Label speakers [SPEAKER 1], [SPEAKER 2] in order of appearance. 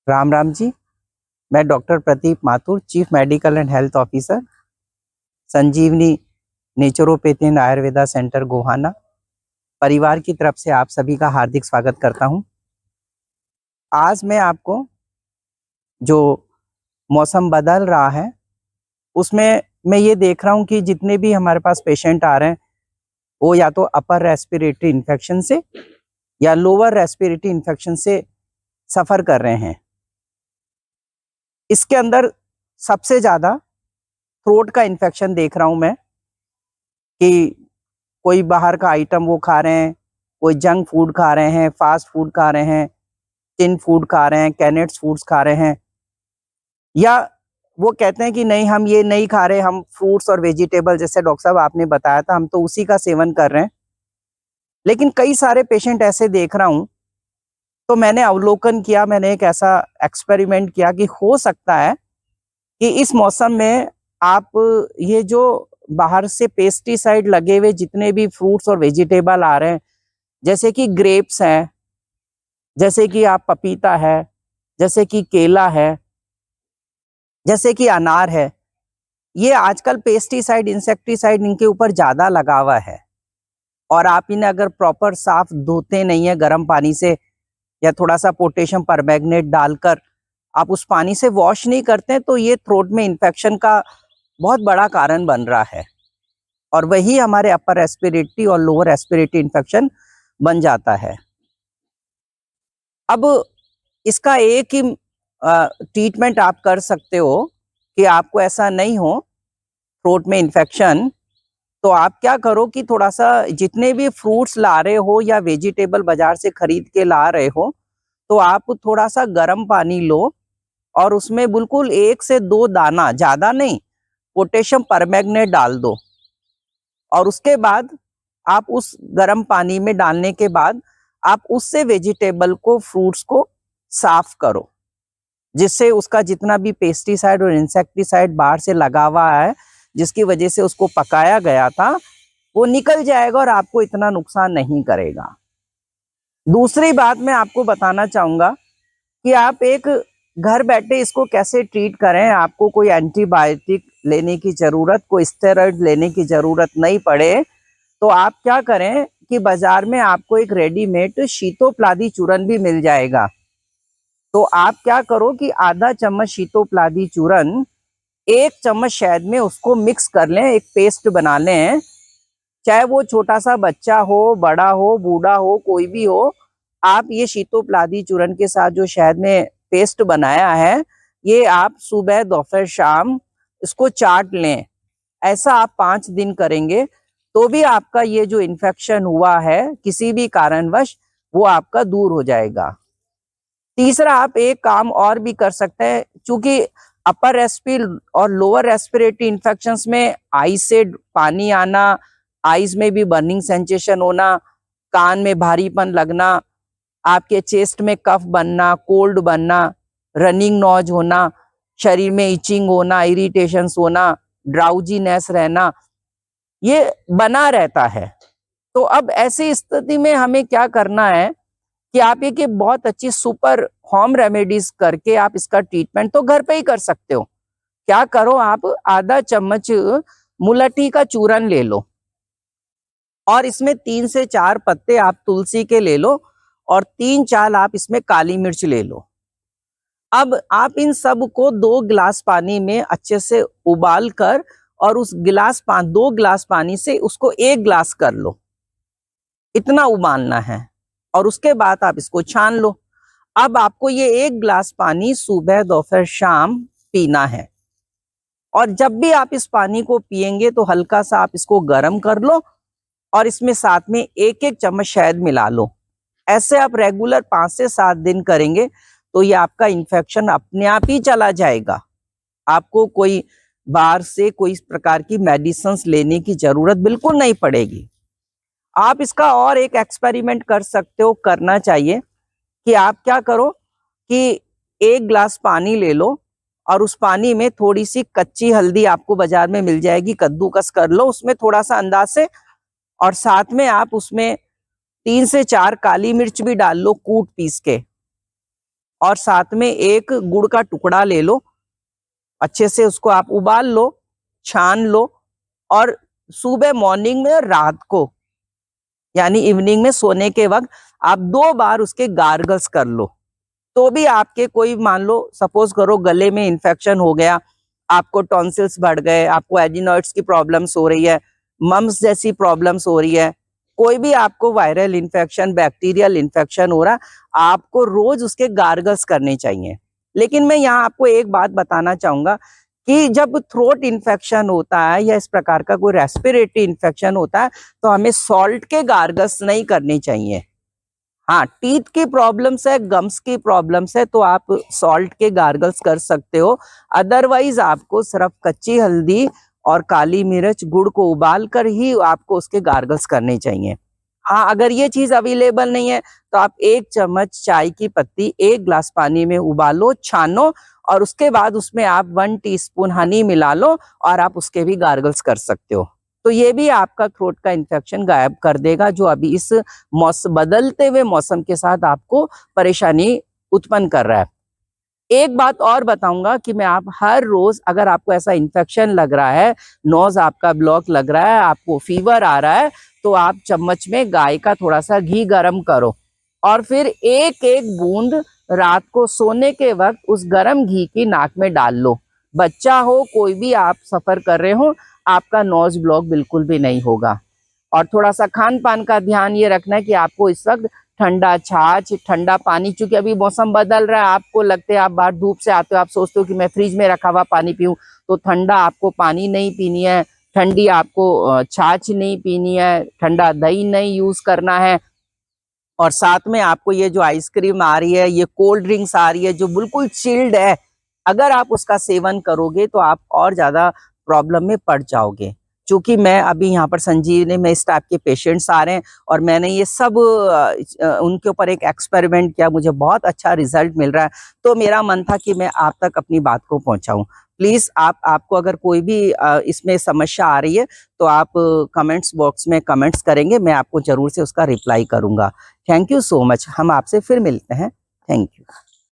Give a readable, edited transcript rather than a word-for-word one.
[SPEAKER 1] राम राम जी। मैं doctor Pradeep Mathur, chief medical and health officer, Sanjeevani naturopathy and Ayurveda centre Gohana, परिवार की तरफ से आप सभी का हार्दिक स्वागत करता हूं। आज मैं आपको जो मौसम बदल रहा है उसमें मैं ये देख रहा हूं कि जितने भी हमारे पास पेशेंट आ रहे हैं वो या तो अपर रेस्पिरेटरी इन्फेक्शन से या लोअर रेस्पिरेटरी इन्फेक्शन से सफ़र कर रहे हैं। इसके अंदर सबसे ज़्यादा थ्रोट का इन्फेक्शन देख रहा हूं मैं कि कोई बाहर का आइटम वो खा रहे हैं, कोई जंक फूड खा रहे हैं, फास्ट फूड खा रहे हैं, टिन फूड खा रहे हैं, कैनेट्स फूड्स खा रहे हैं, या वो कहते हैं कि नहीं हम ये नहीं खा रहे, हम फ्रूट्स और वेजिटेबल जैसे डॉक्टर साहब आपने बताया था हम तो उसी का सेवन कर रहे हैं। लेकिन कई सारे पेशेंट ऐसे देख रहा हूँ, तो मैंने अवलोकन किया, मैंने एक ऐसा एक्सपेरिमेंट किया कि हो सकता है कि इस मौसम में आप ये जो बाहर से पेस्टिसाइड लगे हुए जितने भी फ्रूट्स और वेजिटेबल आ रहे हैं, जैसे कि ग्रेप्स हैं, जैसे कि आप पपीता है, जैसे कि केला है, जैसे कि अनार है, ये आजकल पेस्टिसाइड इंसेक्टिसाइड इनके ऊपर ज़्यादा लगा हुआ है। और आप इन्हें अगर प्रॉपर साफ धोते नहीं है गर्म पानी से या थोड़ा सा पोटेशियम परमैंगनेट डालकर आप उस पानी से वॉश नहीं करते तो ये थ्रोट में इन्फेक्शन का बहुत बड़ा कारण बन रहा है और वही हमारे अपर रेस्पिरेटरी और लोअर रेस्पिरेटरी इन्फेक्शन बन जाता है। अब इसका एक ही ट्रीटमेंट आप कर सकते हो कि आपको ऐसा नहीं हो थ्रोट में इन्फेक्शन। तो आप क्या करो कि थोड़ा सा जितने भी फ्रूट्स ला रहे हो या वेजिटेबल बाजार से खरीद के ला रहे हो तो आप थोड़ा सा गर्म पानी लो और उसमें बिल्कुल 1 से 2 दाना, ज़्यादा नहीं, पोटेशियम परमैंगनेट डाल दो और उसके बाद आप उस गर्म पानी में डालने के बाद आप उससे वेजिटेबल को, फ्रूट्स को साफ करो, जिससे उसका जितना भी पेस्टिसाइड और इंसेक्टिसाइड बाहर से लगा हुआ है जिसकी वजह से उसको पकाया गया था वो निकल जाएगा और आपको इतना नुकसान नहीं करेगा। दूसरी बात मैं आपको बताना चाहूँगा कि आप एक घर बैठे इसको कैसे ट्रीट करें। आपको कोई एंटीबायोटिक लेने की ज़रूरत, कोई स्टेरॉइड लेने की ज़रूरत नहीं पड़े तो आप क्या करें कि बाजार में आपको एक रेडीमेड शीतोप्लादी चूर्ण भी मिल जाएगा। तो आप क्या करो कि आधा चम्मच शीतोप्लादी चूर्ण 1 चम्मच शहद में उसको मिक्स कर लें, एक पेस्ट बना लें। चाहे वो छोटा सा बच्चा हो, बड़ा हो, बूढ़ा हो, कोई भी हो, आप ये शीतोप्लादी चूर्ण के साथ जो शहद में पेस्ट बनाया है ये आप सुबह, दोपहर, शाम इसको चाट लें। ऐसा आप 5 दिन करेंगे तो भी आपका ये जो इन्फेक्शन हुआ है किसी भी कारणवश वो आपका दूर हो जाएगा। तीसरा आप एक काम और भी कर सकते हैं, क्योंकि अपर रेस्पिरेटरी और लोअर रेस्पिरेटरी इन्फेक्शंस में आई से पानी आना, आईज में भी बर्निंग सेंसेशन होना, कान में भारीपन लगना, आपके चेस्ट में कफ बनना, कोल्ड बनना, रनिंग नॉज होना, शरीर में इचिंग होना, इरिटेशंस होना, ड्राउजीनेस रहना, ये बना रहता है। तो अब ऐसी स्थिति में हमें क्या करना है कि आप एक बहुत अच्छी सुपर होम रेमेडीज करके आप इसका ट्रीटमेंट तो घर पे ही कर सकते हो। क्या करो, आप आधा चम्मच मुलट्ठी का चूरन ले लो और इसमें 3 से 4 पत्ते आप तुलसी के ले लो और 3 चाल आप इसमें काली मिर्च ले लो। अब आप इन सब को 2 गिलास पानी में अच्छे से उबाल कर और उस 2 गिलास पानी से उसको 1 गिलास कर लो, इतना उबालना है और उसके बाद आप इसको छान लो। अब आपको ये 1 गिलास पानी सुबह, दोपहर, शाम पीना है और जब भी आप इस पानी को पिएंगे तो हल्का सा आप इसको गर्म कर लो और इसमें साथ में 1-1 चम्मच शहद मिला लो। ऐसे आप रेगुलर 5 से 7 दिन करेंगे तो ये आपका इन्फेक्शन अपने आप ही चला जाएगा। आपको कोई बाहर से कोई इस प्रकार की मेडिसिन्स लेने की जरूरत बिल्कुल नहीं पड़ेगी। आप इसका और एक एक्सपेरिमेंट कर सकते हो, करना चाहिए कि आप क्या करो कि 1 गिलास पानी ले लो और उस पानी में थोड़ी सी कच्ची हल्दी आपको बाजार में मिल जाएगी, कद्दूकस कर लो उसमें थोड़ा सा अंदाज से, और साथ में आप उसमें 3 से 4 काली मिर्च भी डाल लो कूट पीस के और साथ में एक गुड़ का टुकड़ा ले लो, अच्छे से उसको आप उबाल लो, छान लो, और सुबह मॉर्निंग में, रात को यानी इवनिंग में सोने के वक्त आप 2 बार उसके गार्गल्स कर लो। तो भी आपके कोई, मान लो सपोज करो गले में इन्फेक्शन हो गया, आपको टॉन्सिल्स बढ़ गए, आपको एडिनॉइड्स की प्रॉब्लम्स हो रही है, मम्स जैसी प्रॉब्लम्स हो रही है, कोई भी आपको वायरल इन्फेक्शन, बैक्टीरियल इन्फेक्शन हो रहा, आपको रोज उसके गार्गल्स करने चाहिए। लेकिन मैं यहाँ आपको एक बात बताना चाहूंगा कि जब थ्रोट इन्फेक्शन होता है या इस प्रकार का कोई रेस्पिरेटरी इन्फेक्शन होता है तो हमें सॉल्ट के गार्गल्स नहीं करने चाहिए। हाँ, टीथ की प्रॉब्लम्स है, गम्स की प्रॉब्लम्स है, तो आप सॉल्ट के गार्गल्स कर सकते हो। अदरवाइज आपको सिर्फ कच्ची हल्दी और काली मिर्च, गुड़ को उबाल कर ही आपको उसके गार्गल्स करने चाहिए। हाँ, अगर ये चीज अवेलेबल नहीं है तो आप 1 चम्मच चाय की पत्ती 1 ग्लास पानी में उबालो, छानो, और उसके बाद उसमें आप 1 टीस्पून हनी मिला लो और आप उसके भी गार्गल्स कर सकते हो। तो ये भी आपका थ्रोट का इन्फेक्शन गायब कर देगा, जो अभी इस बदलते हुए मौसम के साथ आपको परेशानी उत्पन्न कर रहा है। एक बात और बताऊंगा कि मैं आप हर रोज, अगर आपको ऐसा इन्फेक्शन लग रहा है, नोज आपका ब्लॉक लग रहा है, आपको फीवर आ रहा है, तो आप चम्मच में गाय का थोड़ा सा घी गरम करो और फिर एक एक बूंद रात को सोने के वक्त उस गरम घी की नाक में डाल लो। बच्चा हो, कोई भी आप सफर कर रहे हो, आपका नोज ब्लॉक बिल्कुल भी नहीं होगा। और थोड़ा सा खान पान का ध्यान ये रखना है कि आपको इस वक्त ठंडा छाछ, ठंडा पानी, चूंकि अभी मौसम बदल रहा है, आपको लगता है आप बाहर धूप से आते हो, आप सोचते हो कि मैं फ्रिज में रखा हुआ पानी पीऊं, तो ठंडा आपको पानी नहीं पीनी है, ठंडी आपको छाछ नहीं पीनी है, ठंडा दही नहीं यूज करना है। और साथ में आपको ये जो आइसक्रीम आ रही है, ये कोल्ड ड्रिंक्स आ रही है जो बिल्कुल चिल्ड है, अगर आप उसका सेवन करोगे तो आप और ज्यादा प्रॉब्लम में पड़ जाओगे। क्योंकि मैं अभी यहाँ पर संजीवनी में इस टाइप के पेशेंट्स आ रहे हैं और मैंने ये सब उनके ऊपर एक एक्सपेरिमेंट किया, मुझे बहुत अच्छा रिजल्ट मिल रहा है, तो मेरा मन था कि मैं आप तक अपनी बात को पहुंचाऊं। प्लीज आपको अगर कोई भी इसमें समस्या आ रही है तो आप कमेंट्स बॉक्स में कमेंट्स करेंगे, मैं आपको जरूर से उसका रिप्लाई करूंगा। थैंक यू सो मच, हम आपसे फिर मिलते हैं। Thank you.